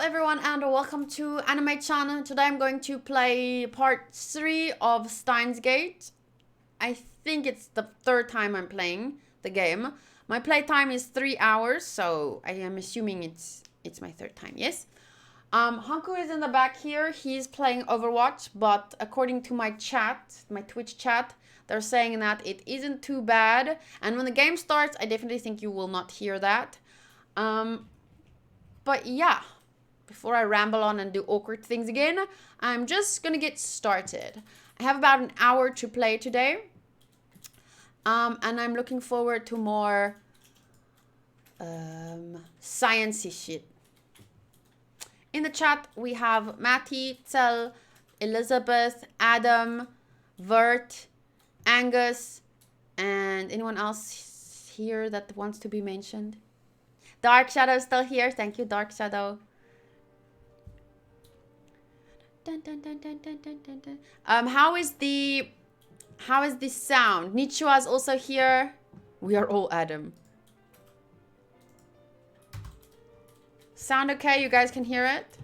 everyone and welcome to Anime Channel. Today I'm going to play part 3 of Steins Gate. I think it's the third time I'm playing the game. My playtime is 3 hours, so I am assuming it's my third time, yes? Hanku is in the back here. He's playing Overwatch, but according to my chat, my Twitch chat, they're saying that it isn't too bad. And when the game starts, I definitely think you will not hear that. But yeah, before I ramble on and do awkward things again, I'm just gonna get started. I have about an hour to play today. And I'm looking forward to more sciencey shit. In the chat, we have Matty, Csel, Elizabeth, Adam, Vert, Angus, and anyone else here that wants to be mentioned? Dark Shadow is still here. Thank you, Dark Shadow. Dun, dun, dun, dun, dun, dun, dun, dun. How is the sound? Nichua is also here. We are all Adam. Sound okay? You guys can hear it?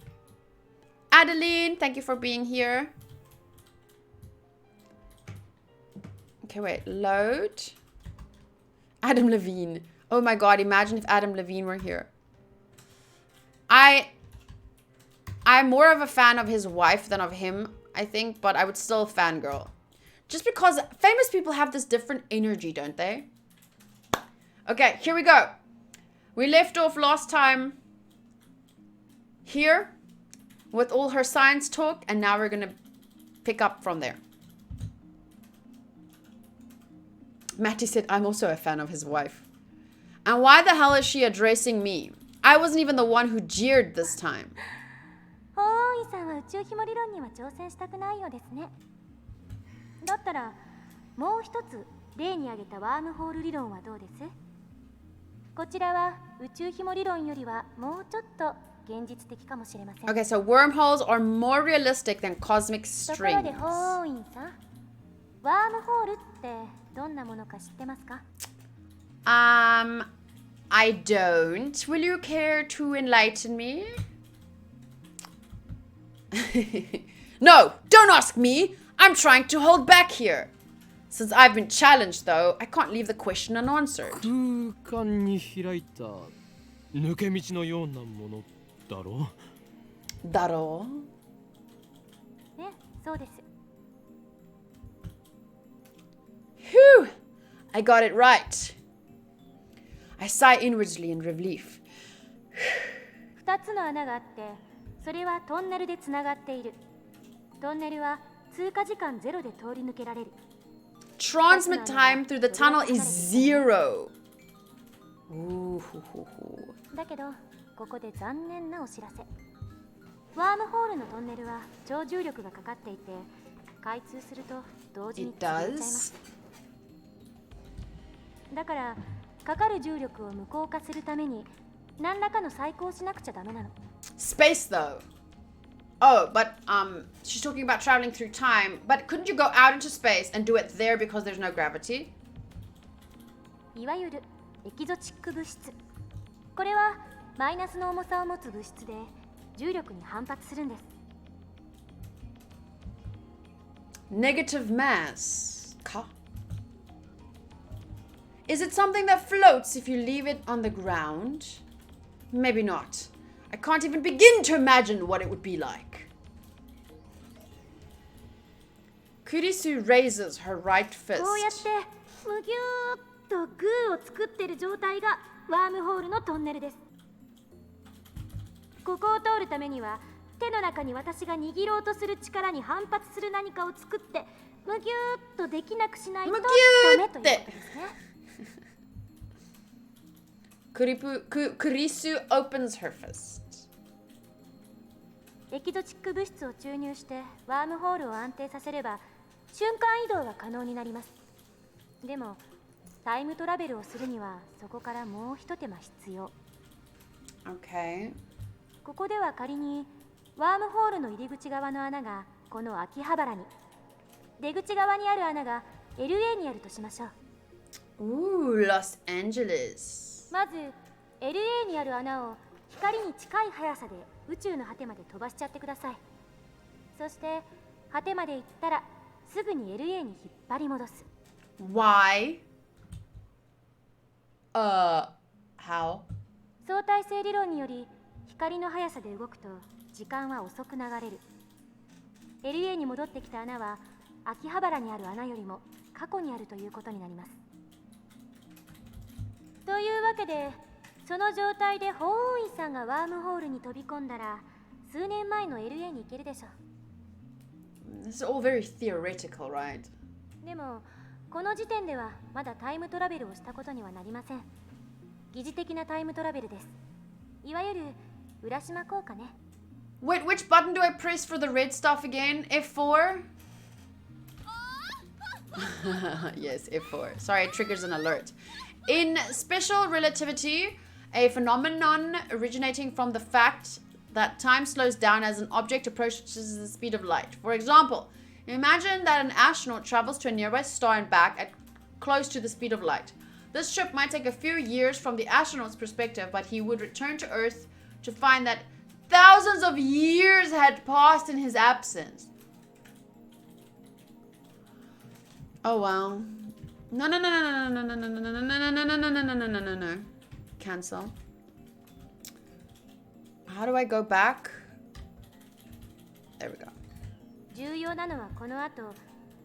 Adeline, thank you for being here. Okay, wait. Load. Adam Levine. Oh my god, imagine if Adam Levine were here. I'm more of a fan of his wife than of him, I think, but I would still fangirl. Just because famous people have this different energy, don't they? Okay, here we go. We left off last time here with all her science talk, and now we're gonna pick up from there. Matty said, I'm also a fan of his wife. And why the hell is she addressing me? I wasn't even the one who jeered this time. Okay, so wormholes are more realistic than cosmic strings. I don't. Will you care to enlighten me? No, don't ask me. I'm trying to hold back here. Since I've been challenged, though, I can't leave the question unanswered. Daro? Phew! I got it right. I sigh inwardly in relief. Transmit time through the tunnel is 0. Ooh. It does? Space though. Oh, but she's talking about traveling through time. But couldn't you go out into space and do it there because there's no gravity? Negative mass. Ka? Is it something that floats if you leave it on the ground? Maybe not. I can't even begin to imagine what it would be like. Kurisu raises her right fist. Kurisu opens her fist. Okay. ここでは仮にワームホールの入り口側の穴がこの秋葉原に、出口側にある穴が LA にあるとしましょう。Ooh, Los Angeles. まず LA にある穴を光に近い速さで宇宙の果てまで飛ばしちゃってください。そして果てまで行ったらすぐに LA に引っ張り戻す。 Why? How? 相対性理論により光の速さで動くと時間は遅く流れる。 LA に戻ってきた穴は秋葉原にある穴よりも過去にあるということになります。というわけで、その状態で法王院さんがワームホールに飛び込んだら数年前の LA に行けるでしょう。 This is all very theoretical, right? でもこの時点ではまだタイムトラベルをしたことにはなりません。疑似的なタイムトラベルです。いわゆる浦島効果ね。 Wait, which button do I press for the red stuff again? F4? Yes, F4. Sorry, it triggers an alert. In special relativity, a phenomenon originating from the fact that time slows down as an object approaches the speed of light. For example, imagine that an astronaut travels to a nearby star and back at close to the speed of light. This trip might take a few years from the astronaut's perspective, but he would return to Earth to find that thousands of years had passed in his absence. Oh wow. No. Cancel. How do I go back? There we go. 重要なのはこの後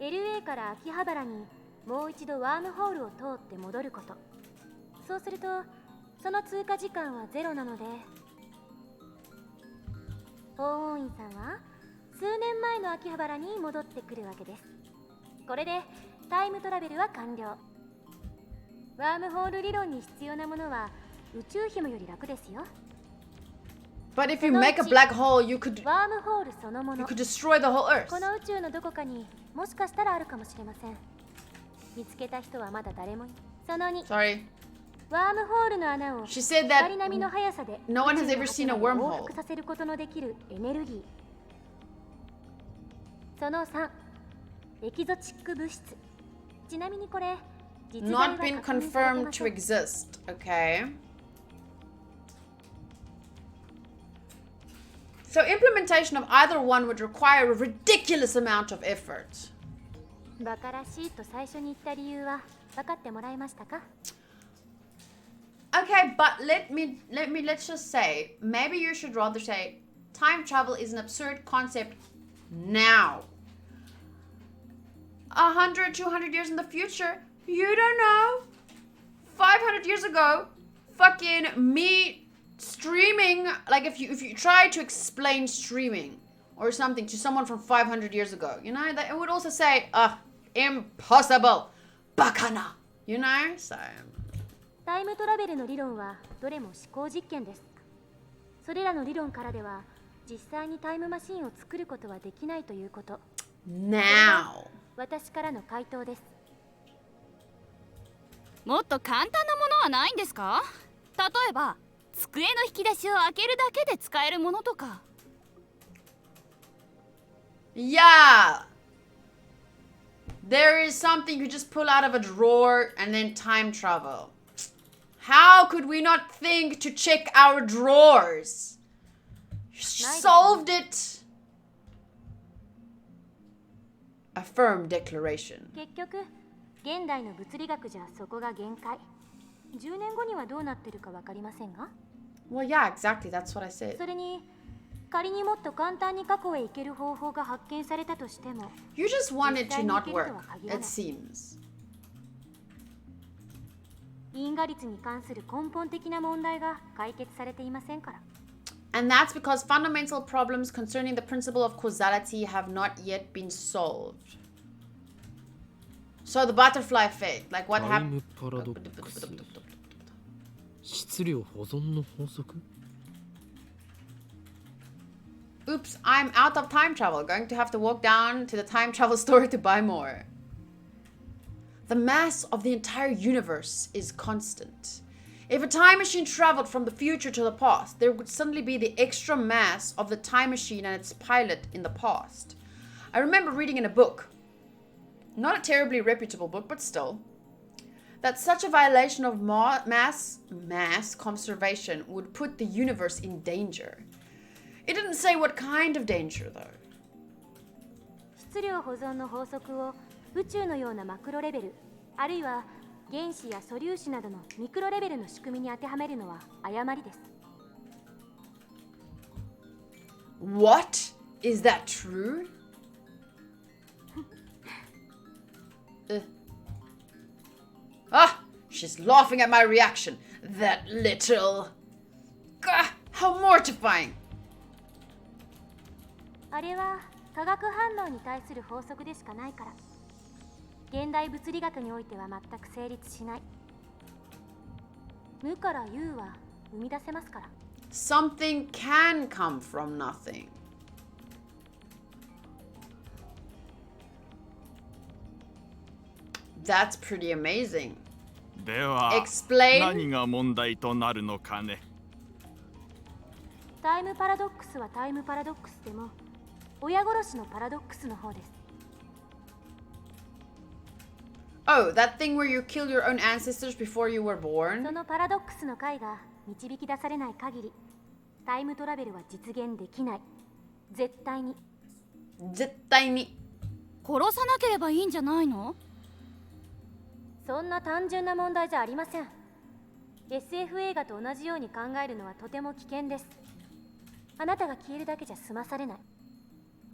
LA から秋葉原にもう一度ワームホールを通って戻ること。そうするとその通過時間はゼロなので、法王院さんは数年前の秋葉原に戻ってくるわけです。これでタイムトラベルは完了。ワームホール理論に必要なものは宇宙紐より楽ですよ。 But if you make a black hole, you could ワームホールそのもの destroy the whole Earth. この宇宙のどこかにもしかしたらあるかもしれません。見つけた人はまだ誰もいない。その2、 Sorry. ワームホールの穴を She said 光 that 並みの速さで no one has ever seen a 往 wormhole. 復させることのできるエネルギー。その3、エキゾチック物質。ちなみにこれ実在は Not been 確認されて confirmed ませ to ん。 exist. Okay. So implementation of either one would require a ridiculous amount of effort. バカらしいと最初に言った理由は分かってもらえましたか？ Okay, but let's just say, maybe you should rather say time travel is an absurd concept now. 100, 200 years in the future, you don't know. 500 years ago, fucking me streaming, like if you try to explain streaming or something to someone from 500 years ago, you know, that it would also say, impossible, bakana, you know, so. タイムトラベルの理論はどれも思考実験です。それらの理論からでは実際にタイムマシンを作ることはできないということ。 Now. 私からの回答です。もっと簡単なものはないんですか？例えば机の引き出しを開けるだけで使えるものとか。 Yeah. There is something you just pull out of a drawer and then time travel. How could we not think to check our drawers? Solved it. A firm declaration. 結局、現代の物理学じゃそこが限界。10年後にはどうなってるかわかりませんが。 Well, yeah, exactly. That's what I said. それに、仮にもっと簡単に過去へ行ける方法が発見されたとしても、 You just want it to not work, it seems. 因果率に関する根本的な問題が解決されていませんから。 And that's because fundamental problems concerning the principle of causality have not yet been solved. So the butterfly effect, like what タイ happened? ムパラドックス質量保存の法則 Oops, I'm out of time travel. Going to have to walk down to the time travel store to buy more. The mass of the entire universe is constant. If a time machine traveled from the future to the past, there would suddenly be the extra mass of the time machine and its pilot in the past. I remember reading in a book, not a terribly reputable book, but still, that such a violation of mass conservation would put the universe in danger. It didn't say what kind of danger, though. 質量保存の法則を宇宙のようなマクロレベル、あるいは原子や素粒子などのミクロレベルの仕組みに当てはめるのは誤りです。What? Is that true? Ah! She's laughing at my reaction. That little... Gah! How mortifying! あれは化学反応に対する法則でしかないから。現代物理学においては全く成立しない。無から有は生み出せますから。Something can come from nothing. That's pretty amazing. では Explain. 何が問題となるのかね。タイムパラドックスはタイムパラドックスでも親殺しのパラドックスの方です。Oh, that thing where you kill your own ancestors before you were そ born? のパラドックスの解が導き出されない限り、タイムトラベルは実現できない。絶対に。絶対に。殺さなければいいんじゃないの？そんな単純な問題じゃありません。SF 映画と同じように考えるのはとても危険です。あなたが消えるだけじゃ済まされない。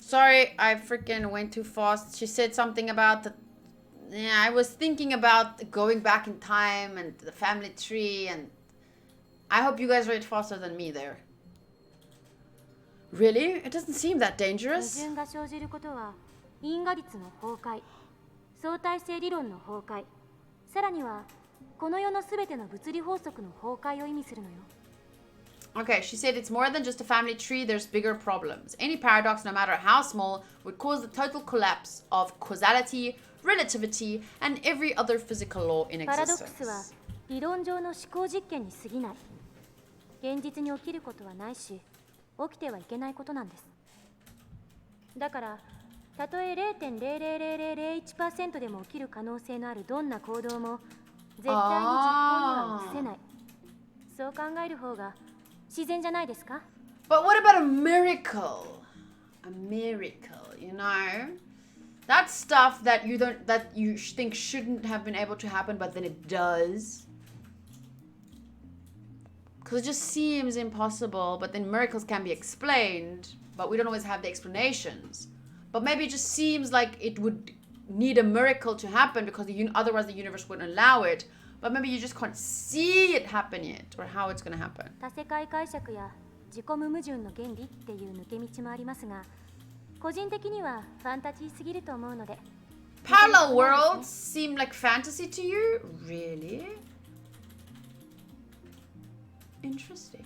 Sorry, I freaking went too fast. She said something about the... Yeah, I was thinking about going back in time and the family tree and... I hope you guys read faster than me there. Really? It doesn't seem that 矛 dangerous. 盾が生じることは因果律の崩壊、相対性理論の崩壊、さらにはこの世のすべての物理法則の崩壊を意味するのよ。Okay, she said it's more than just a family tree, there's bigger problems. Any paradox, no matter how small, would cause the total collapse of causality, relativity, and every other physical law in パラドックスは existence. 理論上の思考実験に過ぎない。現実に起きることはないし、起きてはいけないことなんです。だから、たとえ 0.00001% でも起きる可能性のあるどんな行動も絶対に実行には移せない。そう考える方が自然じゃないですか？ But what about a miracle? A miracle, you know? That's stuff that you think shouldn't have been able to happen, but then it does. Because it just seems impossible, but then miracles can be explained, but we don't always have the explanations. But maybe it just seems like it would need a miracle to happen because otherwise the universe wouldn't allow it. But maybe you just can't see it happen yet, or how it's going to happen. 多世界解釈や自己無矛盾の原理っていう抜け道もありますが、個人的にはファンタジーすぎると思うので。Parallel worlds seem like fantasy to you? Really? Interesting.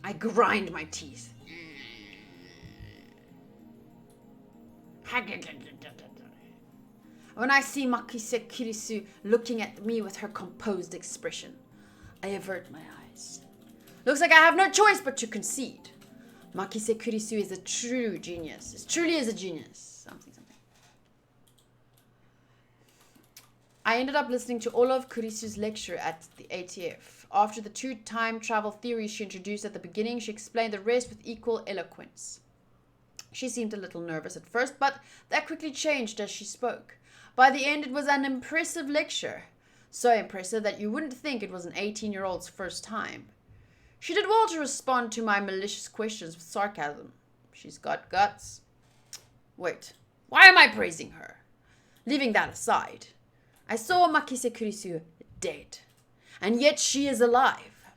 I grind my teeth. When I see Makise Kirisu looking at me with her composed expression, I avert my eyes. Looks like I have no choice but to concede. Makise Kirisu is a true genius. It truly is a genius. Something. I ended up listening to all of Kurisu's lecture at the ATF. After the two time travel theories she introduced at the beginning, she explained the rest with equal eloquence. She seemed a little nervous at first, but that quickly changed as she spoke. By the end, it was an impressive lecture. So impressive that you wouldn't think it was an 18-year-old's first time. She did well to respond to my malicious questions with sarcasm. She's got guts. Wait, why am I praising her? Leaving that aside, I saw Makise Kurisu dead, and yet she is alive.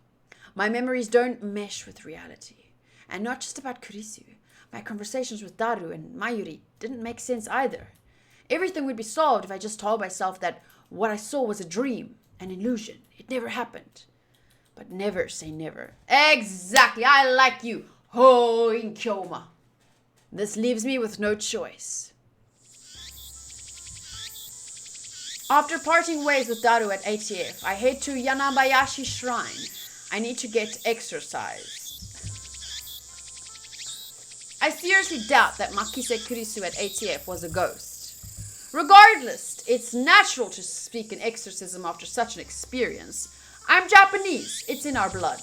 My memories don't mesh with reality. And not just about Kurisu. My conversations with Daru and Mayuri didn't make sense either. Everything would be solved if I just told myself that what I saw was a dream, an illusion. It never happened. But never say never. Exactly, I like you. Ho Inkyoma. This leaves me with no choice. After parting ways with Daru at ATF, I head to Yanabayashi Shrine. I need to get exercise. I seriously doubt that Makise Kurisu at ATF was a ghost. Regardless, it's natural to speak an exorcism after such an experience. I'm Japanese. It's in our blood.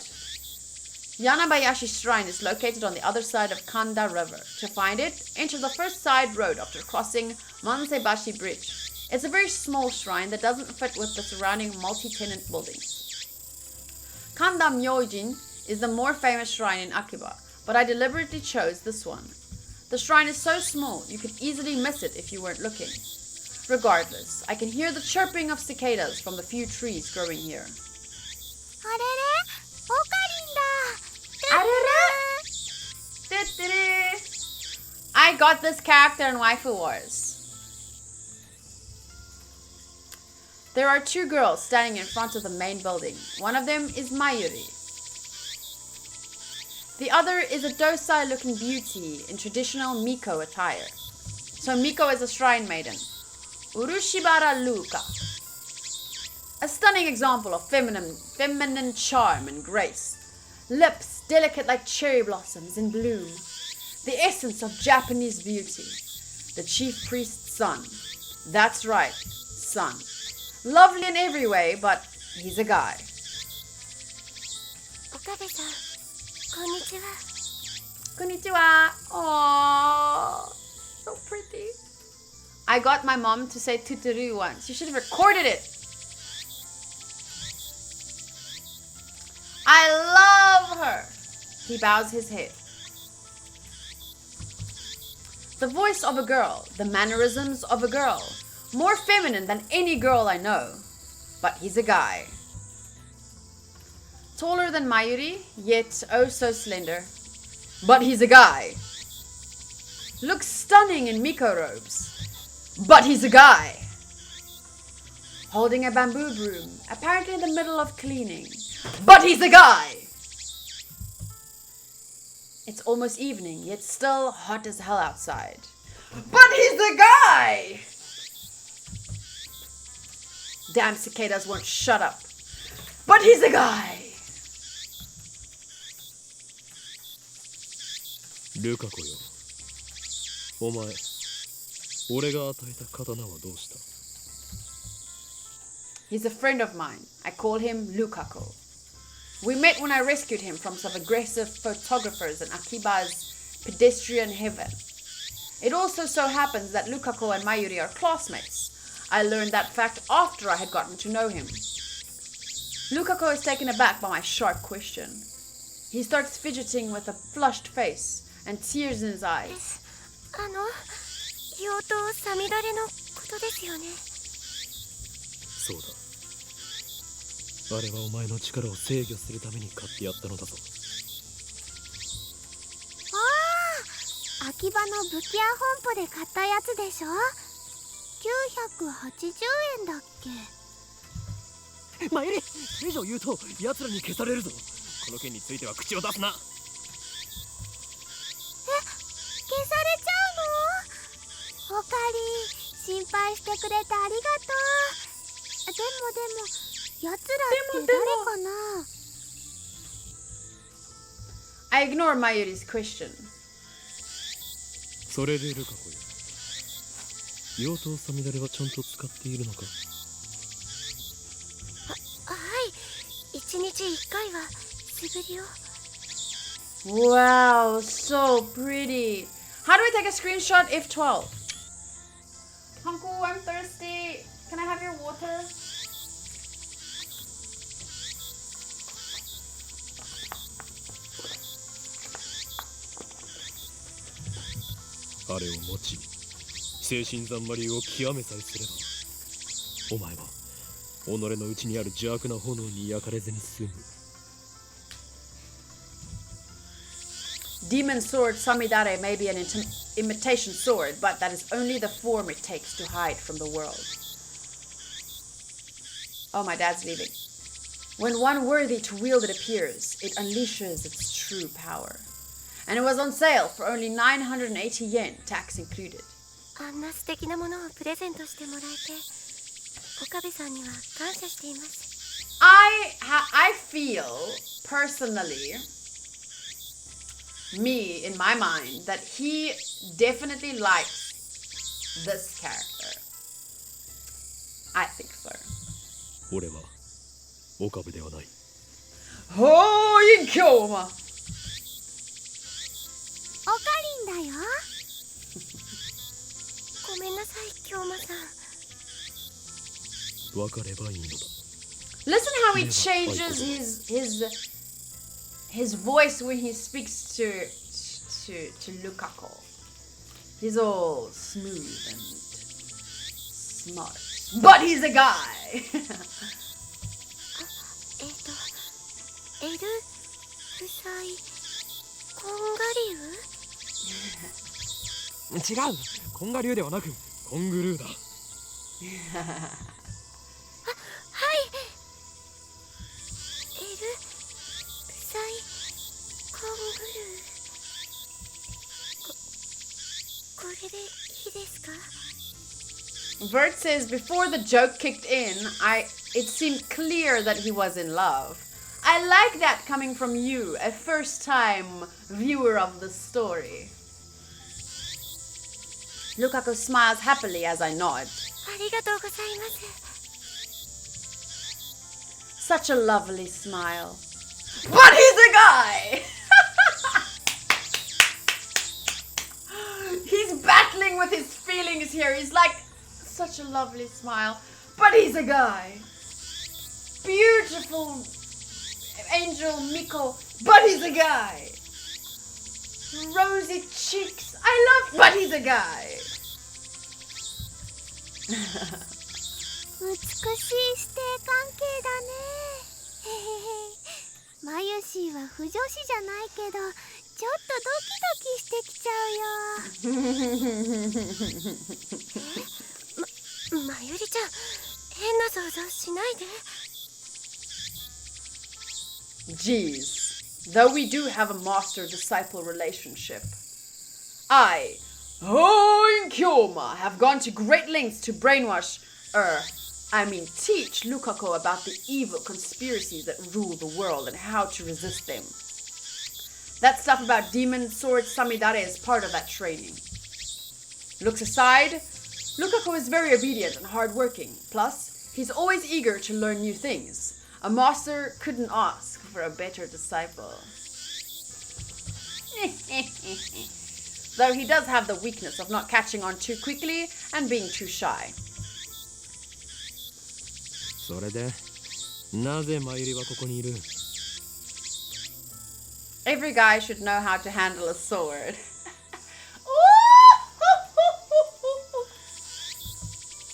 Yanabayashi Shrine is located on the other side of Kanda River. To find it, enter the first side road after crossing Mansebashi Bridge. It's a very small shrine that doesn't fit with the surrounding multi-tenant buildings. Kanda Myojin is the more famous shrine in Akiba, but I deliberately chose this one. The shrine is so small, you could easily miss it if you weren't looking. Regardless, I can hear the chirping of cicadas from the few trees growing here. I got this character in Waifu Wars. There are two girls standing in front of the main building. One of them is Mayuri. The other is a docile looking beauty in traditional Miko attire. So Miko is a shrine maiden. Urushibara Luka. A stunning example of feminine charm and grace. Lips delicate like cherry blossoms in bloom. The essence of Japanese beauty. The chief priest's son. That's right, son. Lovely in every way, but he's a guy. Konnichiwa. Aww, so pretty. I got my mom to say tuturu once. You should have recorded it. I love her. He bows his head. The voice of a girl, the mannerisms of a girl. More feminine than any girl I know. But he's a guy. Taller than Mayuri, yet oh so slender. But he's a guy. Looks stunning in Miko robes. But he's a guy. Holding a bamboo broom, apparently in the middle of cleaning. But he's a guy. It's almost evening, yet still hot as hell outside. But he's a guy. Damn cicadas won't shut up. But he's a guy. LUKAKO よ。お前、俺が与えた刀はどうした？ He's a friend of mine. I call him LUKAKO. We met when I rescued him from some aggressive photographers in Akiba's pedestrian heaven. It also so happens that LUKAKO and Mayuri are classmates. I learned that fact after I had gotten to know him. LUKAKO is taken aback by my sharp question. He starts fidgeting with a flushed face and tears in his eyes. 妖刀サミダレのことですよね。そうだ。あれはお前の力を制御するために買ってやったのだぞ。ああ、秋葉の武器屋本舗で買ったやつでしょ。980円だっけ。マユリ、これ以上言うと奴らに消されるぞ。この件については口を出すな。消されちゃうの？おかり、心配してくれてありがとう。でも奴らって誰かな？ I ignore Mayuri's question. それでルカコよ。妖刀サミダレはちゃんと使っているのか？はい、1日1回は素振りを。Wow, so pretty. How do I take a screenshot if 12? Hanku, I'm thirsty. Can I have your water?あれを持ち、精神ざんまりを極めさえすれば、お前は己の内にある邪悪な炎に焼かれずに済む。Demon sword Samidare may be an imitation sword, but that is only the form it takes to hide from the world. Oh, my dad's leaving. When one worthy to wield it appears, it unleashes its true power. And it was on sale for only 980 yen, tax included. あんな素敵なものをプレゼントしてもらえて、岡部さんには感謝しています。I feel personally, me in my mind, that he definitely likes this character. I think so. 俺はオカブではない。 Oh, you kill me. おかりんだよ。ごめんなさい、京馬さん。分かればいいのだ。 Listen how he changes his voice when he speaks to LUKAKO. He's all smooth and smart, but he's a guy. エルフサイコンガリウ？違う、コンガ流ではなくコングルーだ。はい。エルフサイコングルー。これでいいですか？ Vert says before the joke kicked in, it seemed clear that he was in love. I like that coming from you, a first-time viewer of the story. LUKAKO smiles happily as I nod. ありがとうございます。 Such a lovely smile. But he's a guy! He's battling with his feelings here. He's like, such a lovely smile. But he's a guy. Beautiful angel Miko. But he's a guy. Rosy cheeks. I love. But he's a guy. 美しい師弟関係だね。へへへ。マユシーは不女子じゃないけど、ちょっとドキドキしてきちゃうよ。まゆりちゃん、変な想像しないで。 Jeez. Though we do have a master-disciple relationship, I, Kyoma, have gone to great lengths to brainwash, teach LUKAKO about the evil conspiracies that rule the world and how to resist them. That stuff about demon sword samidare is part of that training. Looks aside, LUKAKO is very obedient and hardworking. Plus, he's always eager to learn new things. A master couldn't ask for a better disciple. Though he does have the weakness of not catching on too quickly and being too shy. それでなぜマユリはここにいる？ Every guy should know how to handle a sword.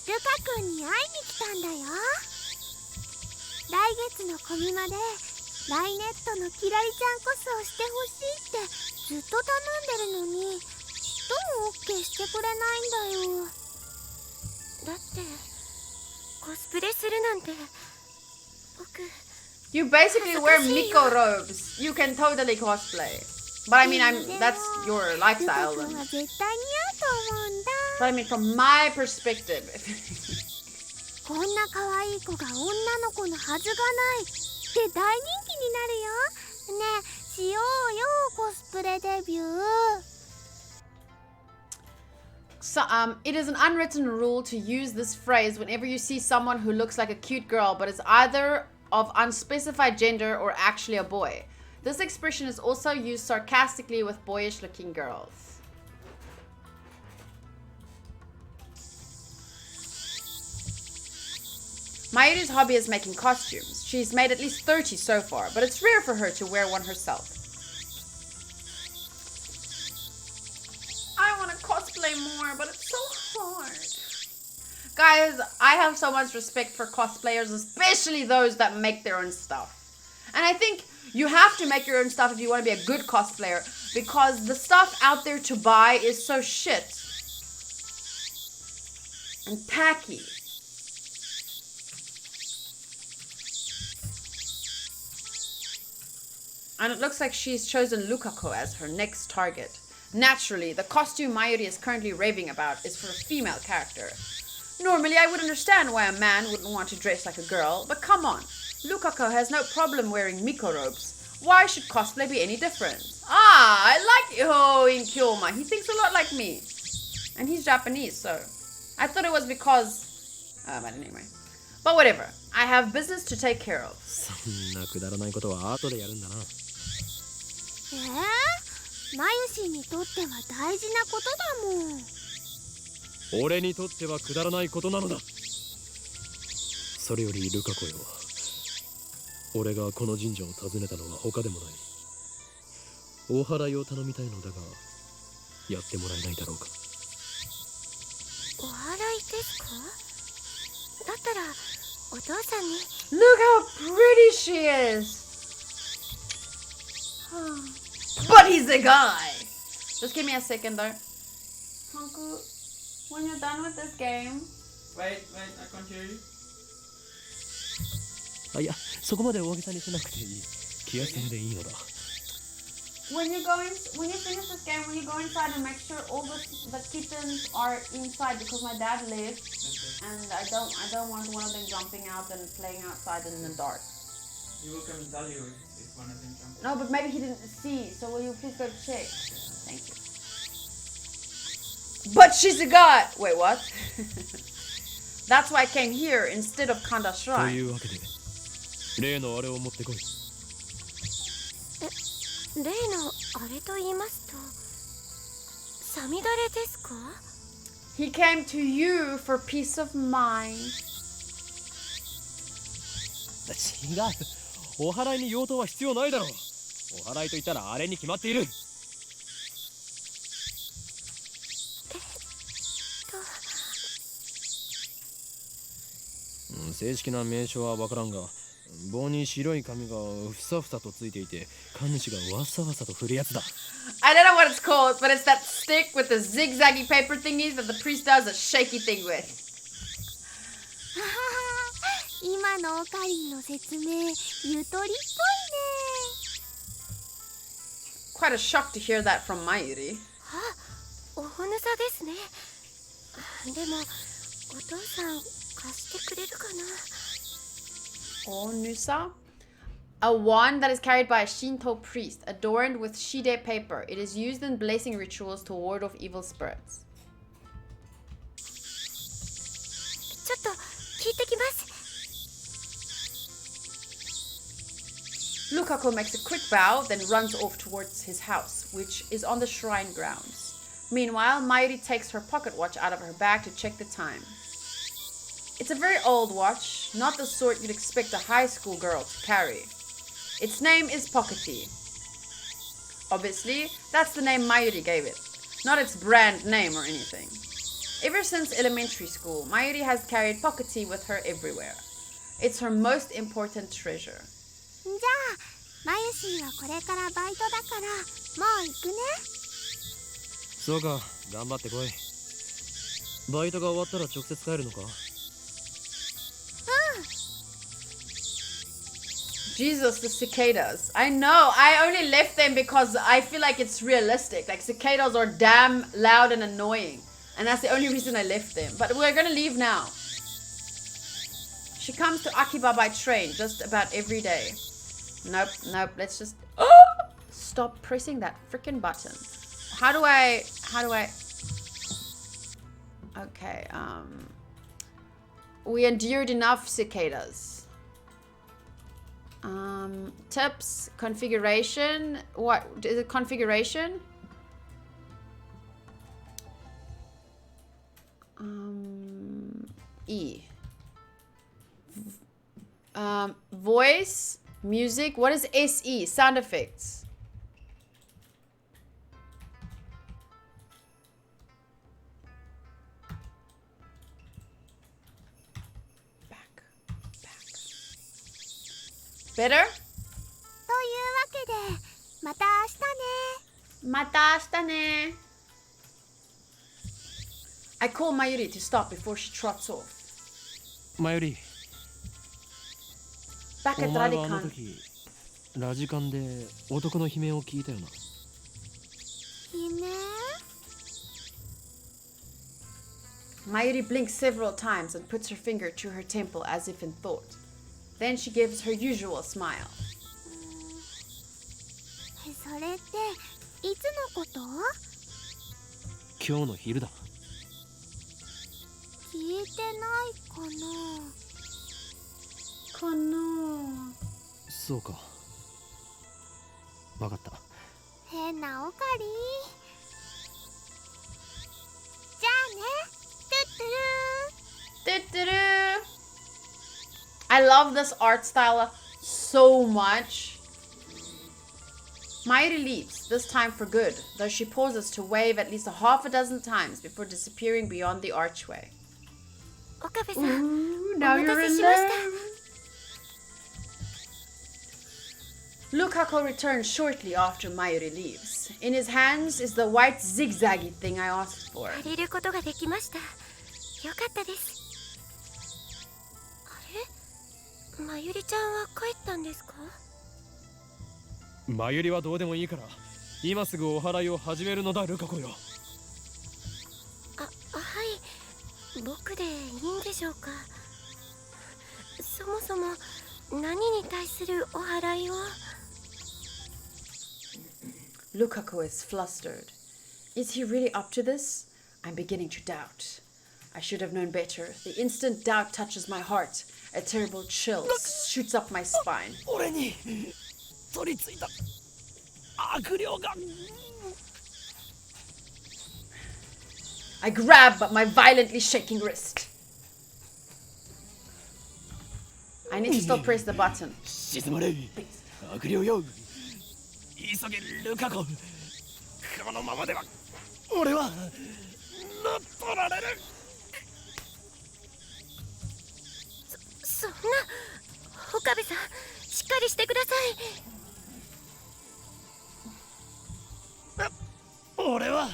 ルカ君に会いに来たんだよ。来月のコミマでライネットのキラリちゃんコスをしてほしいってずっと頼んでるのにちっとも OK してくれないんだよ。だってコスプレするなんて僕 You basically wear Miko robes. You can totally cosplay. But that's your ルカ lifestyle. 君は絶対似合うと思うんだ。 But from my perspective, こんな可愛い子が女の子のはずがないって大人気になるよ。ねえ、しようよ、コスプレデビュー。 so, it is an unwritten rule to use this phrase whenever you see someone who looks like a cute girl but is either of unspecified gender or actually a boy. This expression is also used sarcastically with boyish-looking girls. Mayuri's hobby is making costumes. She's made at least 30 so far, but it's rare for her to wear one herself. I want to cosplay more, but it's so hard. Guys, I have so much respect for cosplayers, especially those that make their own stuff. And I think you have to make your own stuff if you want to be a good cosplayer, because the stuff out there to buy is so shit and tacky. And it looks like she's chosen LUKAKO as her next target. Naturally, the costume Mayuri is currently raving about is for a female character. Normally, I would understand why a man wouldn't want to dress like a girl, but come on. LUKAKO has no problem wearing Miko robes. Why should cosplay be any different? Ah, I like in Kyoma. He thinks a lot like me. And he's Japanese, so I thought it was because But anyway. But whatever. I have business to take care of. そんなくだらないことは後でやるんだな。マユシーにとっては大事なことだもん。俺にとってはくだらないことなのだ。それよりルカコよ、俺がこの神社を訪ねたのは他でもない。お祓いを頼みたいのだが、やってもらえないだろうか。お祓いですか？だったらお父さんに。 Look how pretty she is! But he's a guy! Just give me a second though. Hanku, when you're done with this game... Wait, I can't hear you. あ、いや、そこまで大げさにしなくていい。気休めでいいのだ。When you finish this game, when you go inside and make sure all the kittens are inside because my dad left, and I don't want one of them jumping out and playing outside in the dark. He will come and tell you if one of them jumps. No, but maybe he didn't see, so will you please go check? Thank you. But she's a god! Wait, what? That's why I came here instead of Kanda と Shrine. いうわけで、例のあれを持ってこい。例のあれと言いますと、サミダレですか？ He came to you for peace of mind. 違う。お祓いに用途は必要ないだろう。お祓いと言ったらあれに決まっている。正式な名称はわからんが、棒に白い紙がふさふさとついていて、神主がわさわさと振るやつだ。I don't know what it's called, but it's that stick with the zigzaggy paper thingies that the priest does a shaky thing with. 今のオカリンの説明、ゆとりっぽいね。Quite a shock to hear that from Mayuri. おほぬさですね。でも、お父さん貸してくれるかな。Onusa? A wand that is carried by a Shinto priest, adorned with shide paper. It is used in blessing rituals to ward off evil spirits. ちょっと聞いてきます。Lukako makes a quick bow, then runs off towards his house, which is on the shrine grounds. Meanwhile, Mayuri takes her pocket watch out of her bag to check the time. It's a very old watch, not the sort you'd expect a high school girl to carry. Its name is Pockety. Obviously, that's the name Mayuri gave it, not its brand name or anything. Ever since elementary school, Mayuri has carried Pockety with her everywhere. It's her most important treasure. じゃあ、マユシーはこれからバイトだから、もう行くね。そうか、頑張ってこい。バイトが終わったら直接帰るのか？ Jesus, the cicadas. I know, I only left them because I feel like it's realistic. Like, cicadas are damn loud and annoying. And that's the only reason I left them. But we're gonna leave now. She comes to Akiba by train just about every day. Nope, let's just... Stop pressing that freaking button. How do I... Okay, we endured enough cicadas. Tips, configuration. What is it? Configuration? E. Voice, music. What is SE? Sound effects. Better? というわけで、また明日ね。また明日ね. I call Mayuri to stop before she trots off. マユリ、 Back お at 前はあの Radican. 時ラジカンで男の悲鳴を聞いたよな。悲鳴？ Mayuri blinks several times and puts her finger to her temple as if in thought. Then she gives her usual smile. それっていつのこと？今日の昼だ。消えてないかな。かな。そうか。わかった。変なオカリ。じゃあね、トゥットゥルー。 I love this art style so much. Mayuri leaves, this time for good, though she pauses to wave at least a half a dozen times before disappearing beyond the archway. 岡部さん、 Ooh, now お you're 待たせ in しました。 LUKAKO returns shortly after Mayuri leaves. In his hands is the white zigzaggy thing I asked for. 借りることができました。よかったです。あれ、まゆりちゃんは帰ったんですか？まゆりはどうでもいいから、今すぐお祓いを始めるのだ、ルカ子よ。はい、僕でいいんでしょうか。そもそも何に対するお祓いを？ LUKAKO is flustered. Is he really up to this? I'm beginning to doubt. I should have known better. The instant doubt touches my heart. A terrible chill shoots up my spine. 俺に取り付いた悪霊が。I grab my violently shaking wrist. I need to still press the button. 静まれ、悪霊よ。急げ、ルカ子。このままでは俺は乗っ取られる。そんな、岡部さん、しっかりしてください。俺は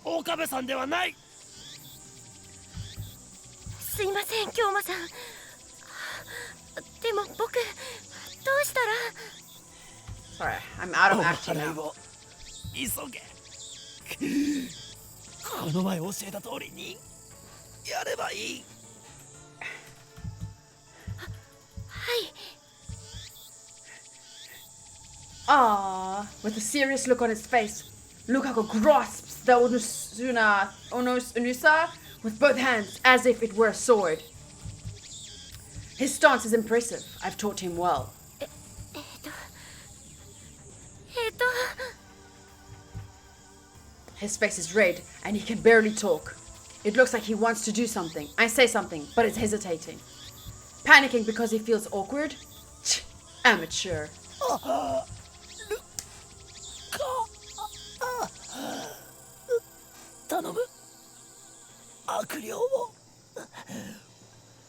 岡部さんではない。すいません、京馬さん。でも僕、どうしたら？ Sorry, I'm out of action お祓い now. を急げ。この前教えた通りにやればいい。はい。 Ah, with a serious look on his face, LUKAKO grasps the Onusa with both hands as if it were a sword. His stance is impressive. I've taught him well. えっと His face is red and he can barely talk. It looks like he wants to do something. I say something, but is hesitating. Panicking because he feels awkward? Amateur. 頼む、悪霊を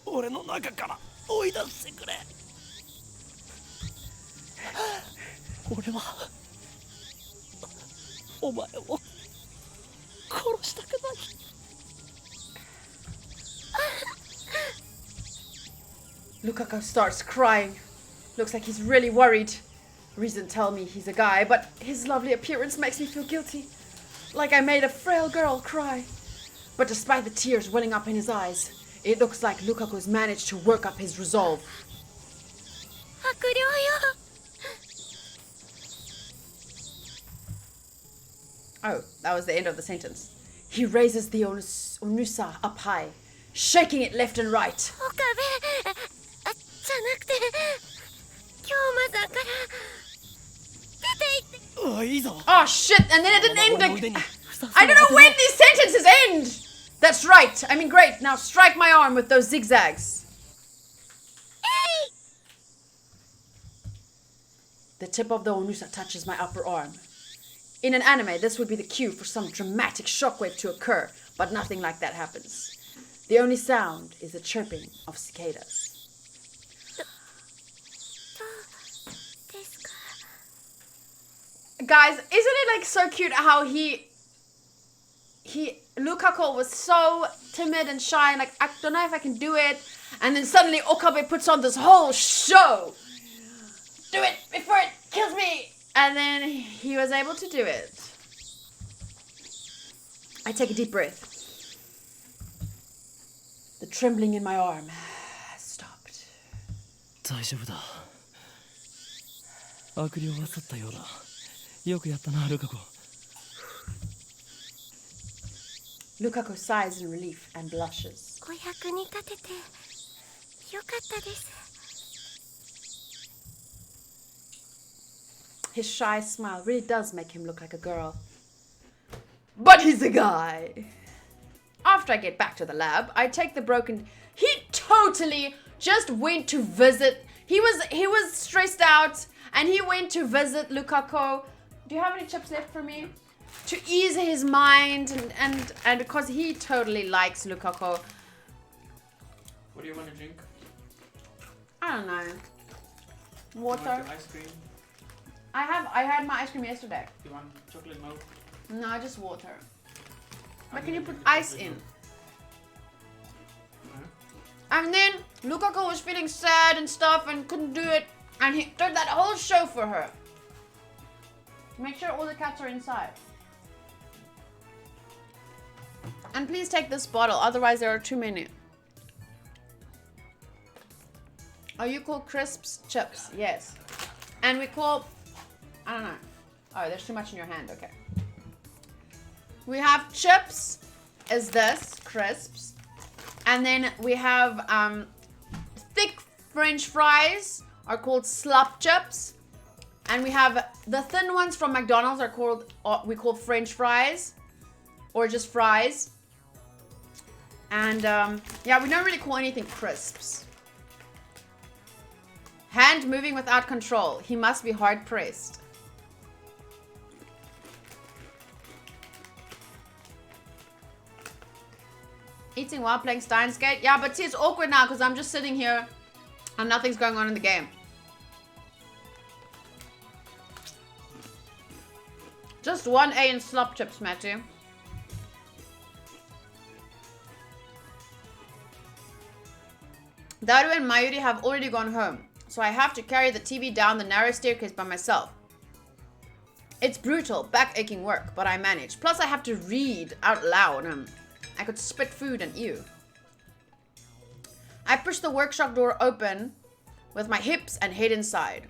俺の中から追い出してくれ。俺はお前を殺したくない。LUKAKO starts crying. Looks like he's really worried. Reason tell me he's a guy, but his lovely appearance makes me feel guilty. Like I made a frail girl cry. But despite the tears welling up in his eyes, it looks like LUKAKO's managed to work up his resolve. 悪霊よ。 Oh, that was the end of the sentence. He raises the Onusa up high, shaking it left and right. 岡部、じゃなくて、京馬さんから出て行って。おいいぞ。 Oh shit, and then it didn't end again. I don't know when these sentences end! That's right. I mean, great. Now strike my arm with those zigzags. The tip of the Onusa touches my upper arm. In an anime, this would be the cue for some dramatic shockwave to occur, but nothing like that happens. The only sound is the chirping of cicadas. Guys, isn't it like so cute how LUKAKO was so timid and shy and like, I don't know if I can do it. And then suddenly Okabe puts on this whole show. Do it before it kills me. And then he was able to do it. I take a deep breath. The trembling in my arm has stopped. 大丈夫だ。悪霊は去ったようだ。よくやったな、ルカ子。Lukako sighs in relief and blushes. お役に立ててよかったです。 His shy smile really does make him look like a girl. But he's a guy. After I get back to the lab, I take the broken... He totally just went to visit... He was stressed out and he went to visit Lukako. Do you have any chips left for me? To ease his mind and because he totally likes Lukako. What do you want to drink? I don't know. You Water. want your ice cream? I had my ice cream yesterday. You want chocolate milk? No, just water. But I'm can you gonna put drink ice chocolate in? milk. Huh? And then Lukako was feeling sad and stuff and couldn't do it. And he did that whole show for her. Make sure all the cats are inside. And please take this bottle, otherwise there are too many. Oh, you call crisps chips? Yes. And we call... I don't know. Oh, there's too much in your hand. Okay. We have chips, is this, crisps. And then we have thick French fries are called slop chips. And we have the thin ones from McDonald's are called, we call French fries. Or just fries. And yeah, we don't really call anything crisps. Hand moving without control. He must be hard pressed. Eating while playing Steins Gate? Yeah, but see, it's awkward now because I'm just sitting here and nothing's going on in the game. Just one A in slop chips, Matthew. Daru and Mayuri have already gone home, so I have to carry the TV down the narrow staircase by myself. It's brutal, back-aching work, but I manage. Plus, I have to read out loud. I could spit food and ew. I push the workshop door open with my hips and head inside.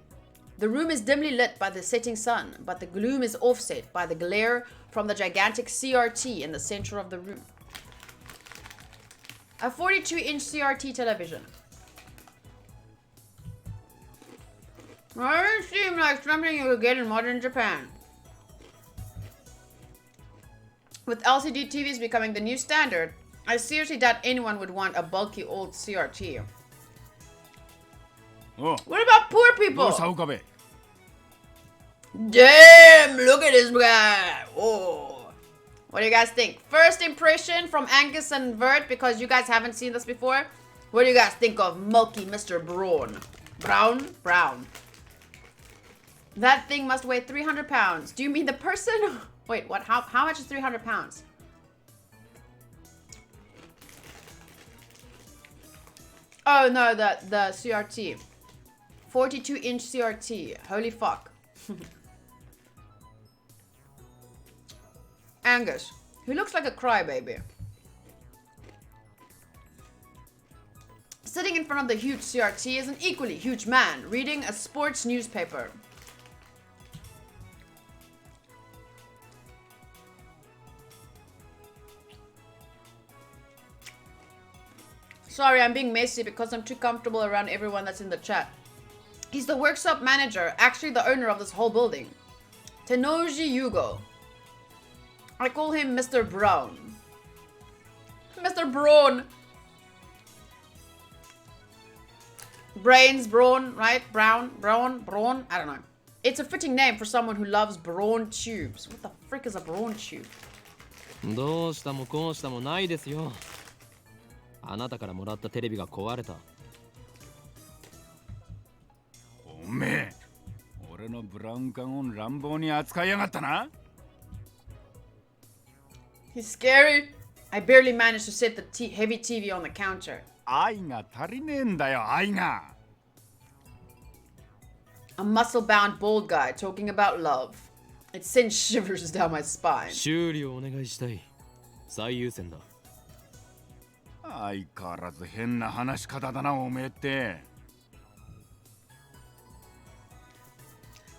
The room is dimly lit by the setting sun, but the gloom is offset by the glare from the gigantic CRT in the center of the room. A 42-inch CRT television. Doesn't seem like something you could get in modern Japan. With LCD TVs becoming the new standard, I seriously doubt anyone would want a bulky old CRT. Oh, What about poor people? どうした岡部 Damn, look at this guy. Oh. What do you guys think? First impression from Angus and Vert, because you guys haven't seen this before. What do you guys think of Mulky Mr. Braun? Brown. That thing must weigh 300 pounds. Do you mean the person? Wait, what? How much is 300 pounds? Oh no, the CRT. 42-inch CRT. Holy fuck. Angus, who looks like a crybaby. Sitting in front of the huge CRT is an equally huge man reading a sports newspaper. Sorry, I'm being messy because I'm too comfortable around everyone that's in the chat. He's the workshop manager, actually the owner of this whole building. Tenoji Yugo. I call him Mr. Brown. Mr. Braun. Brains, Braun, right? Braun. I don't know. It's a fitting name for someone who loves brawn tubes. What the frick is a brawn tube? どうしたもこうしたもないですよ。あなたからもらったテレビが壊れた。おめえ俺のブラウン管を乱暴に扱いやがったな He's scary. I barely managed to set the heavy TV on the counter. 愛が足りねえんだよ愛が A muscle-bound bald guy talking about love. It sends shivers down my spine. 修理をお願いしたい。最優先だ。相変わらず変な話し方だなおめえって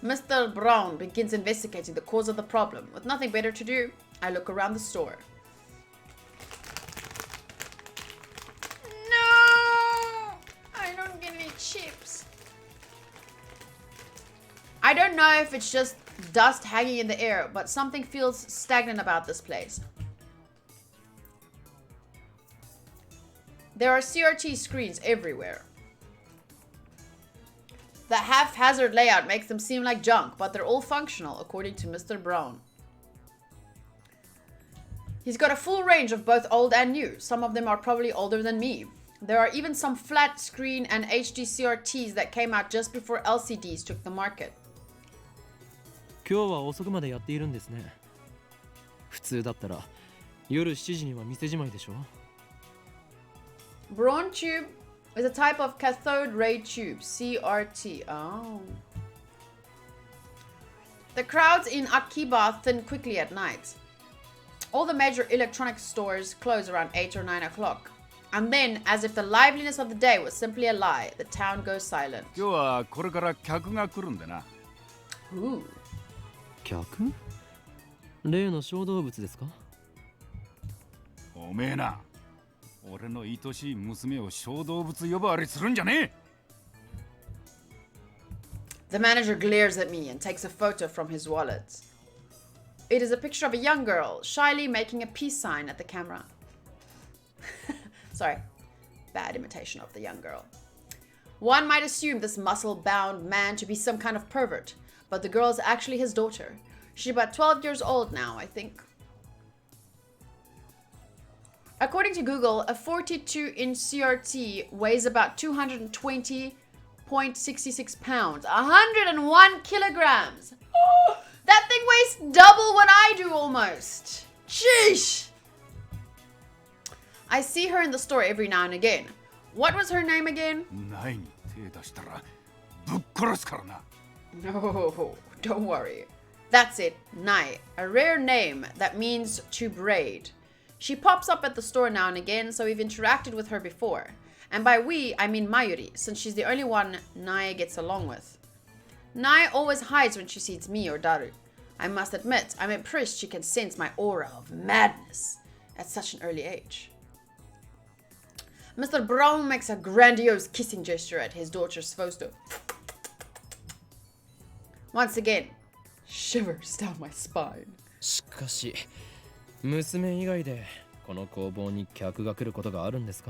Mr. Brown begins investigating the cause of the problem. With nothing better to do, I look around the store. chips. I don't know if it's just dust hanging in the air, but something feels stagnant about this place. There are CRT screens everywhere. The haphazard layout makes them seem like junk, but they're all functional, according to Mr. Brown. He's got a full range of both old and new. Some of them are probably older than me. There are even some flat screen and HD CRTs that came out just before LCDs took the market. 今日は遅くまでやっているんですね。普通だったら夜7時には店じまいでしょ。Braun tube is a type of cathode ray tube, CRT. Oh. The crowds in Akiba thin quickly at night. All the major electronics stores close around 8 or 9 o'clock. And then, as if the liveliness of the day was simply a lie, the town goes silent. 今日はこれから客が来るんでな。Ooh. 客？例の小動物ですか？おめえな、俺の愛しい娘を小動物呼ばわりするんじゃねえ。 The manager glares at me and takes a photo from his wallet. It is a picture of a young girl, shyly making a peace sign at the camera. Sorry, bad imitation of the young girl. One might assume this muscle-bound man to be some kind of pervert, but the girl is actually his daughter. She's about 12 years old now, I think. According to Google, a 42-inch CRT weighs about 220.66 pounds, 101 kilograms. Oh, that thing weighs double what I do almost. Sheesh. I see her in the store every now and again. What was her name again? ないに手出したらぶっ殺すからな。 No, don't worry. That's it, Nai, a rare name that means to braid. She pops up at the store now and again, so we've interacted with her before. And by we, I mean Mayuri, since she's the only one Nai gets along with. Nai always hides when she sees me or Daru. I must admit, I'm impressed she can sense my aura of madness at such an early age. Mr. Brown makes a grandiose kissing gesture at his daughter's photo. Once again, shivers down my spine. しかし、娘以外でこの工房に客が来ることがあるんですか？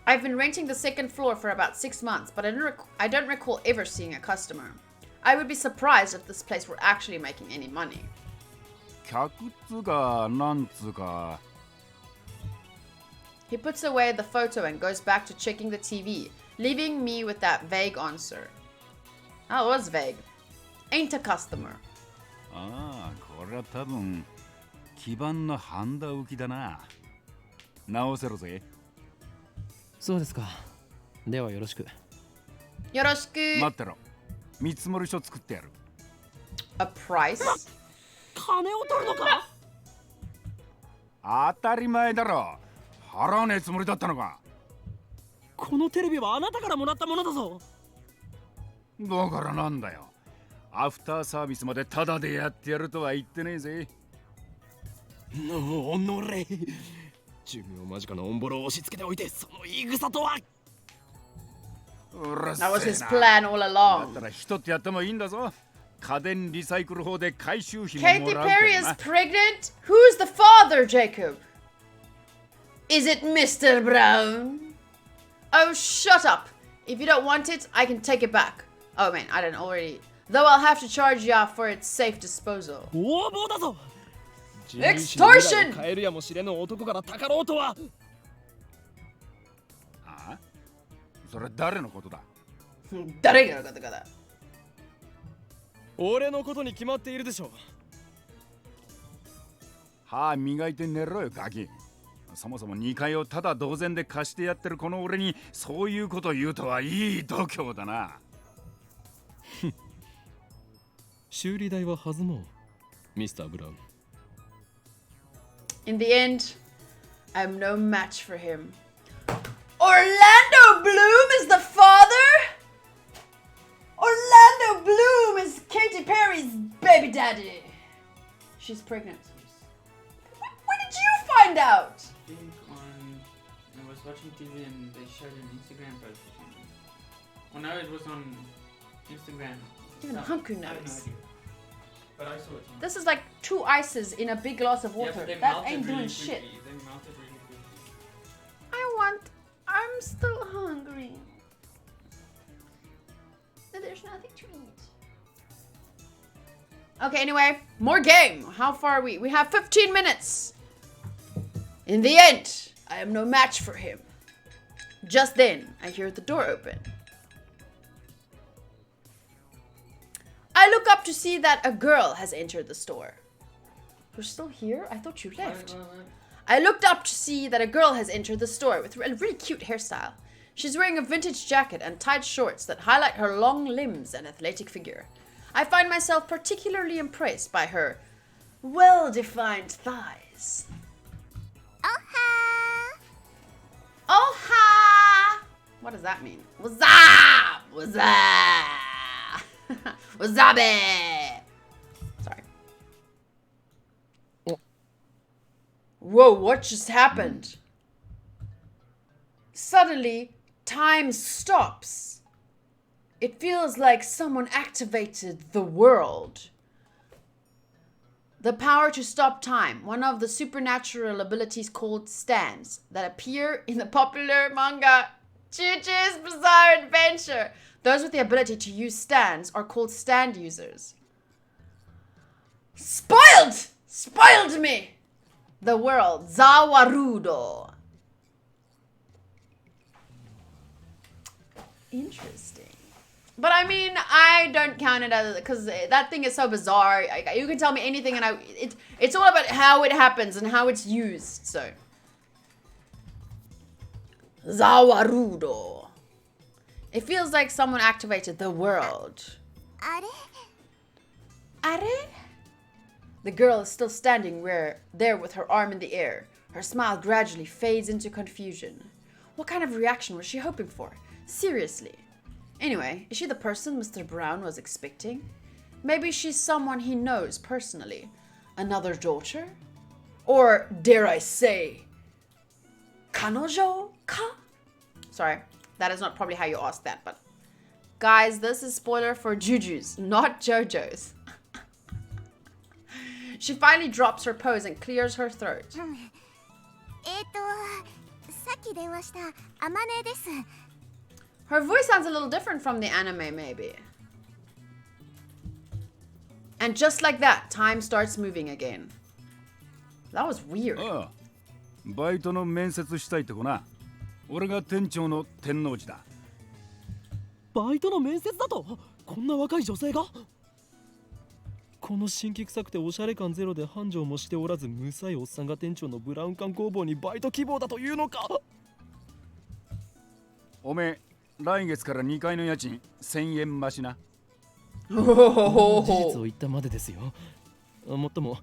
I've been renting the second floor for about 6 months, but I don't recall ever seeing a customer. I would be surprised if this place were actually making any money. 客っつうかなんつうか。 He puts away the photo and goes back to checking the TV, leaving me with that vague answer. Oh, it was vague. Ain't a customer. ああ、これは多分基板のハンダ浮きだな。直せろぜ。そうですか。ではよろしく。よろしく。待ってろ。見積書作ってやる。A price? 金を取るのか？当たり前だろ。払わねえつもりだったのか。このテレビはあなたからもらったものだぞ。だからなんだよ。アフターサービスまでタダでやってやるとは言ってねえぜ。おのれ。寿命間近のオンボロを押し付けておいて、その言い草とは。That was his plan all along. だったら人ってやってもいいんだぞ。家電リサイクル法で回収費もも Katy らう Perry から is な。pregnant? Who's the father, Jacob? Is it Mr. Brown? Oh, shut up. If you don't want it, I can take it back. Oh man, I don't already. Though I'll have to charge ya for its safe disposal. 横暴だぞ。 Extortion! 買えるやもしれぬ男からたかろうとは。ああ？それ誰のことだ？誰がのことかだ。俺のことに決まっているでしょう。歯磨いて寝ろよガキ。そもそも2階をただ同然で貸してやってるこの俺にそういうこと言うとはいい度胸だな。修理代は弾もう、ミスター・ブラウン。In the end, I'm no match for him. Orlando Bloom is the father? Orlando Bloom is Katy Perry's baby daddy. She's pregnant. When did you find out? I think on it was watching TV and they showed an Instagram post or something. Well, no, it was on Instagram. Even No, Hanku I have no knows. idea. But I saw it. On. This is like 2 ices in a big glass of Yeah, water. but they That melted ain't really doing shit. quickly. They melted really quickly. I'm still hungry. There's nothing to eat. Okay, anyway, more game. How far are we? We have 15 minutes. In the end, I am no match for him. Just then, I hear the door open. I look up to see that a girl has entered the store. You're still here? I thought you left. I looked up to see that a girl has entered the store with a really cute hairstyle. She's wearing a vintage jacket and tight shorts that highlight her long limbs and athletic figure. I find myself particularly impressed by her well-defined thighs. Oha! Oha! What does that mean? What's up? What's up? Wasabi! Sorry. Whoa, what just happened? Suddenly, time stops. It feels like someone activated the world. The power to stop time, one of the supernatural abilities called Steins that appear in the popular manga JoJo's Bizarre Adventure. Those with the ability to use stands are called stand users. Spoiled! Spoiled me! The world, Zawarudo. Interesting. But I mean, I don't count it as, because that thing is so bizarre. You can tell me anything and it's all about how it happens and how it's used, so. Zawarudo. It feels like someone activated the world. Are? Are? The girl is still standing there with her arm in the air. Her smile gradually fades into confusion. What kind of reaction was she hoping for? Seriously. Anyway, is she the person Mr. Brown was expecting? Maybe she's someone he knows personally. Another daughter? Or, dare I say, kanojo ka? Sorry, that is not probably how you ask that, but... Guys, this is spoiler for Juju's, not JoJo's. She finally drops her pose and clears her throat. さっき電話したあまねです。 Her voice sounds a little different from the anime, maybe. And just like that, time starts moving again. That was weird. ああ、バイトの面接したいって子な。俺が店長の天王寺だ。バイトの面接だとこんな若い女性がこの新規臭くておしゃれ感ゼロで繁盛もしておらず無才おっさんが店長のブラウン管工房にバイト希望だというのか。おめえ来月から2階の家賃1000円増しな。事実を言ったまでですよ。もっとも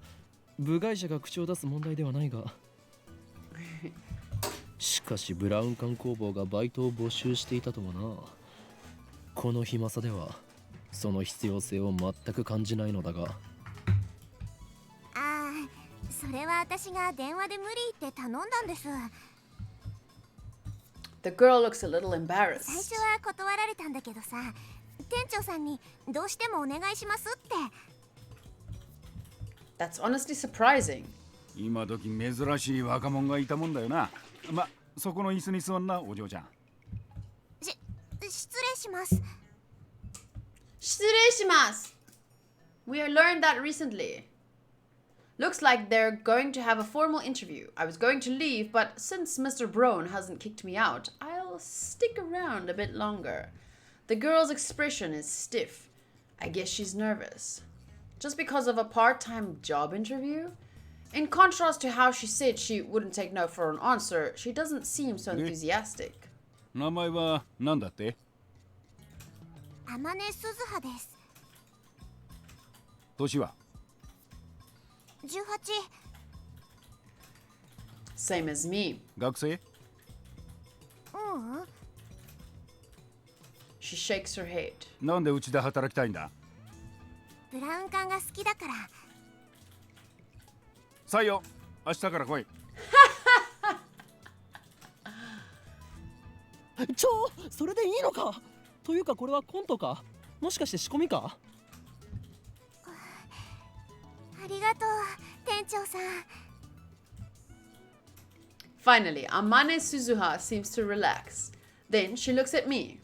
部外者が口を出す問題ではないがしかしブラウン管工房がバイトを募集していたとはな。この暇さではその必要性を全く感じないのだが。ああ、それは私が電話で無理って頼んだんです。 The girl looks a little 最 embarrassed. 初は断られたんだけどさ、店長さんにどうしてもお願いしますって。 That's honestly surprising. 今時珍しい若者がいたもんだよな。ま、そこの椅子に座んな、お嬢ちゃん。失礼します。 Shireshimasu. We learned that recently. Looks like they're going to have a formal interview. I was going to leave, but since Mr. Brown hasn't kicked me out, I'll stick around a bit longer. The girl's expression is stiff. I guess she's nervous. Just because of a part-time job interview? In contrast to how she said she wouldn't take no for an answer, she doesn't seem so enthusiastic. 名前は何だって？あまねすずはです。年は？ 18。 Same as me. 学生？ううん。 She shakes her head. なんでうちで働きたいんだ？ブラウン管が好きだから。採用。明日から来い。それでいいのか。というかこれはコントか。もしかして仕込みか。ありがとう店長さん。 Finally, Amane Suzuha seems to relax. Then she looks at me.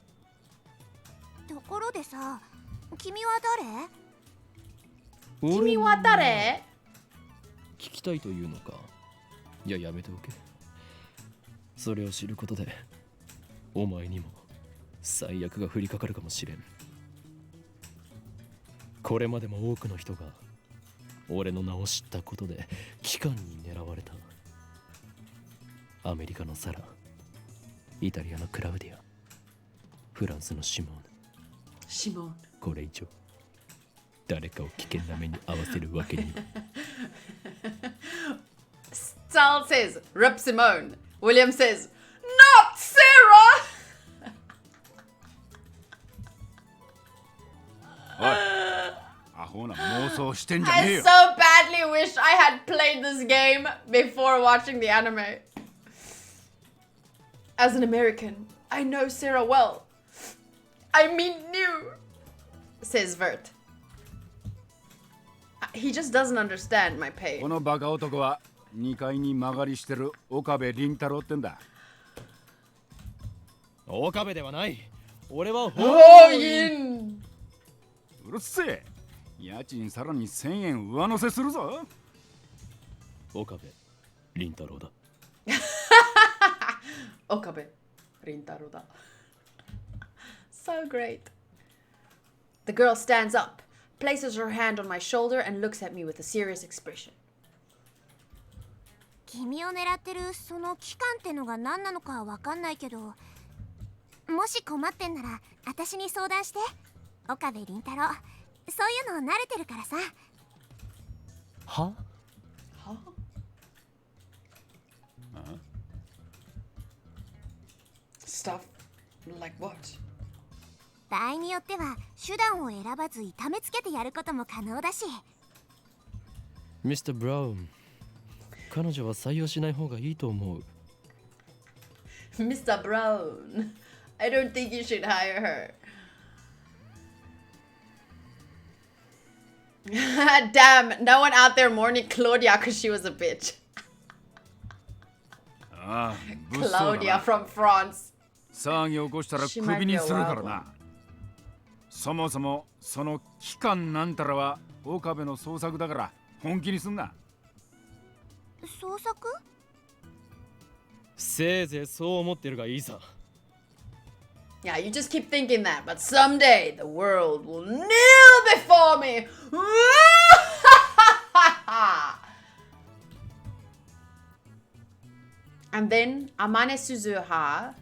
ところでさ、君は誰？ Kimi wa dare? 聞きたいというのか。いや、やめておけ。それを知ることでお前にも最悪が降りかかるかもしれん。これまでも多くの人が俺の名を知ったことで機関に狙われた。アメリカのサラ、イタリアのクラウディア、フランスのシモーヌ。これ以上誰かを危険な目に遭わせるわけには。Csel says, Rip Simone. William says, Not Sarah! おい、アホな妄想してんじゃねえ I よ。 so badly wish I had played this game before watching the anime. As an American, I know Sarah well. I mean new, says Vert. He just doesn't understand my こ pain. のバカ男は2階に曲がりしてる岡部倫太郎ってんだ。岡部ではない。俺は Oh, yin. うるせえ。家賃さらに1000円上乗せするぞ。岡部倫太郎だ。Okabe Rintaro da. So great. The girl stands up, places her hand on my shoulder, and looks at me with a serious expression. 君を狙ってるその期間ってのが何なのかわかんないけど、もし困ってんなら私に相談して。岡部倫太郎、そういうの慣れてるからさ。は？ Huh? Stuff like what? 場合によっては手段を選ばず痛めつけてやることも可能だし。ミスター・ブラウン、彼女は採用しない方がいいと思う。Mr. Brown, I don't think you should hire her. Damn, no one out there mourning Claudia because she was a bitch. ああ、物騒だ Claudia な。 from France. 騒ぎ起こしたらクビにするからな。そもそもその期間なんたらは岡部の創作だから本気にすんな。創作？せいぜいそう思ってるがいいさ。 Yeah, you just keep thinking that, but someday the world will kneel before me. And then Amane Suzuha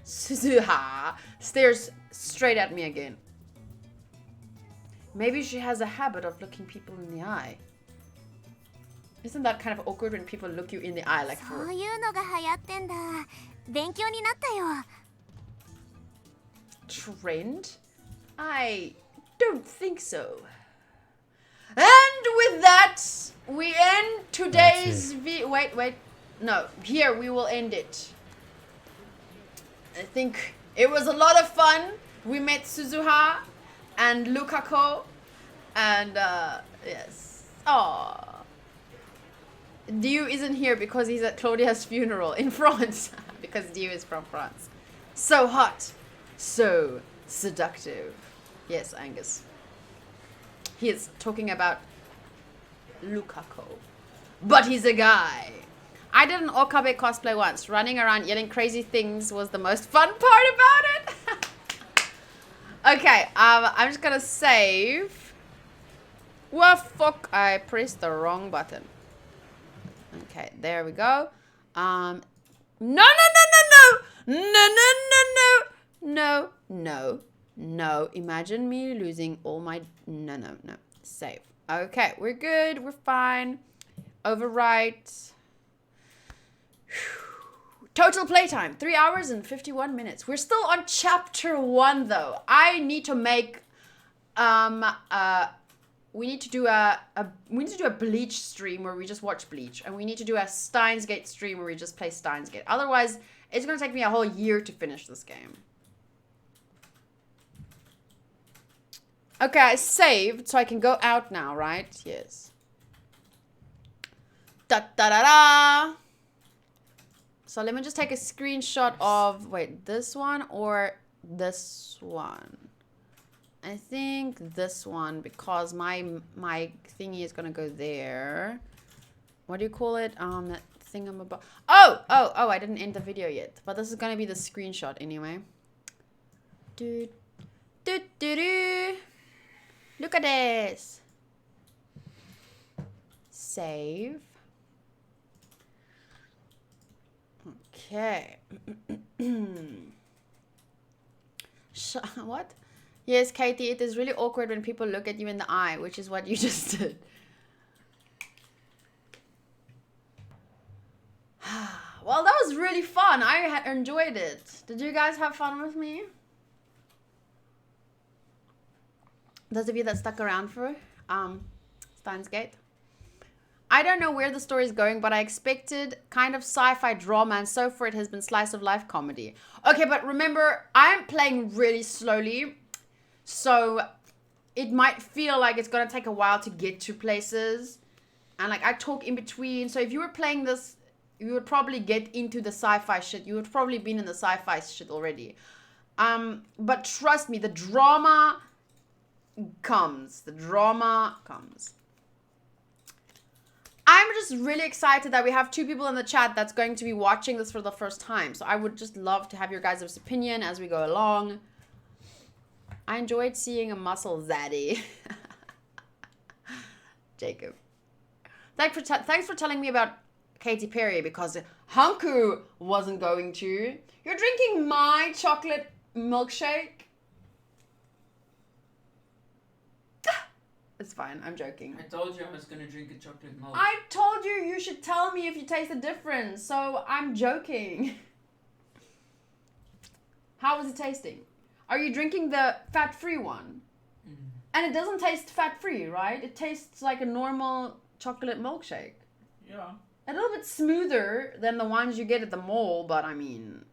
stares straight at me again. Maybe she has a habit of looking people in the eye. Isn't that kind of awkward when people look you in the eye like そ for ういうのが流行ってんだ。勉強になったよ。 trend? I don't think so. And with that, we end today's wait. No, here we will end it. I think it was a lot of fun. We met Suzuha and LUKAKO and yes. Aww. Dio isn't here because he's at Claudia's funeral in France. Because Dio is from France. So hot. So seductive. Yes, Angus. He is talking about LUKAKO. But he's a guy. I did an Okabe cosplay once. Running around yelling crazy things was the most fun part about it. Okay, I'm just gonna save. Well, fuck, I pressed the wrong button. Okay, there we go. No. Imagine me losing all my... No. Save. Okay, we're good. We're fine. Overwrite. Total playtime, 3 hours and 51 minutes. We're still on chapter 1 though. I need to make we need to do a Bleach stream where we just watch Bleach, and we need to do a Steins Gate stream where we just play Steins Gate. Otherwise, it's gonna take me a whole year to finish this game. Okay, I saved, so I can go out now, right? Yes. Da da da da. So let me just take a screenshot of, wait, this one or this one? I think this one, because my thingy is gonna go there. What do you call it? That thing I'm about. Oh, I didn't end the video yet, but this is gonna be the screenshot anyway. Do do do do. Look at this. Save. Okay. What? Yes, Katie, it is really awkward when people look at you in the eye, which is what you just did. Well, that was really fun. I enjoyed it. Did you guys have fun with me? Those of you that stuck around for Steins Gate. I don't know where the story is going, but I expected kind of sci-fi drama, and so far it has been slice of life comedy. Okay, but remember, I'm playing really slowly, so it might feel like it's gonna take a while to get to places, and like I talk in between. So if you were playing this, you would probably get into the sci-fi shit. You would probably been in the sci-fi shit already. But trust me, the drama comes. The drama comes. I'm just really excited that we have 2 people in the chat that's going to be watching this for the first time. So I would just love to have your guys' opinion as we go along. I enjoyed seeing a muscle zaddy. Jacob. Thanks for telling me about Katy Perry, because Hanku wasn't going to. You're drinking my chocolate milkshake? It's fine, I'm joking. I told you I was gonna drink a chocolate milk. I told you should tell me if you taste the difference, so I'm joking. How is it tasting? Are you drinking the fat-free one? Mm. And it doesn't taste fat-free, right? It tastes like a normal chocolate milkshake. Yeah. A little bit smoother than the ones you get at the mall, but I mean...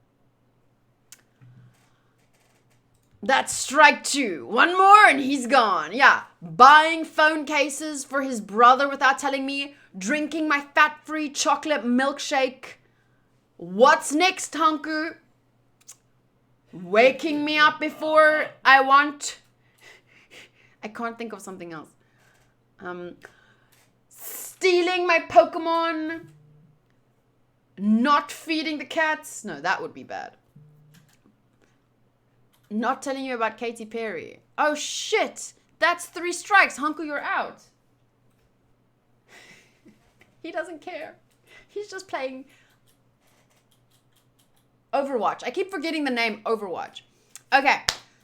That's strike 2. One more and he's gone. Yeah. Buying phone cases for his brother without telling me. Drinking my fat-free chocolate milkshake. What's next, Hanku? Waking me up before I want... I can't think of something else. Stealing my Pokemon. Not feeding the cats. No, that would be bad. Not telling you about Katy Perry. Oh shit! That's 3 strikes. Hanku, you're out. He doesn't care. He's just playing Overwatch. I keep forgetting the name Overwatch. Okay.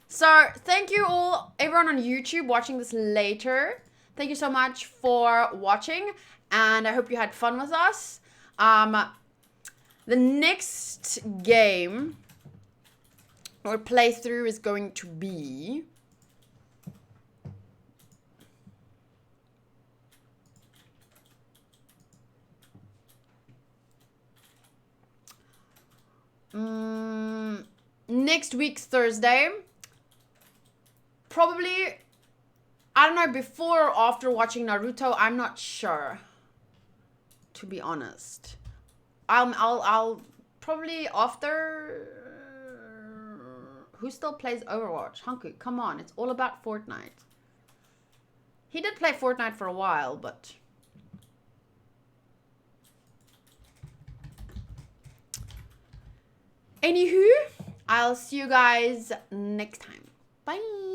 So, thank you all, everyone on YouTube watching this later. Thank you so much for watching. And I hope you had fun with us. The next game... or playthrough is going to be next week's Thursday. Probably, I don't know, before or after watching Naruto. I'm not sure, to be honest. I'll probably after. Who still plays Overwatch? Hanku, come on. It's all about Fortnite. He did play Fortnite for a while, but... Anywho, I'll see you guys next time. Bye!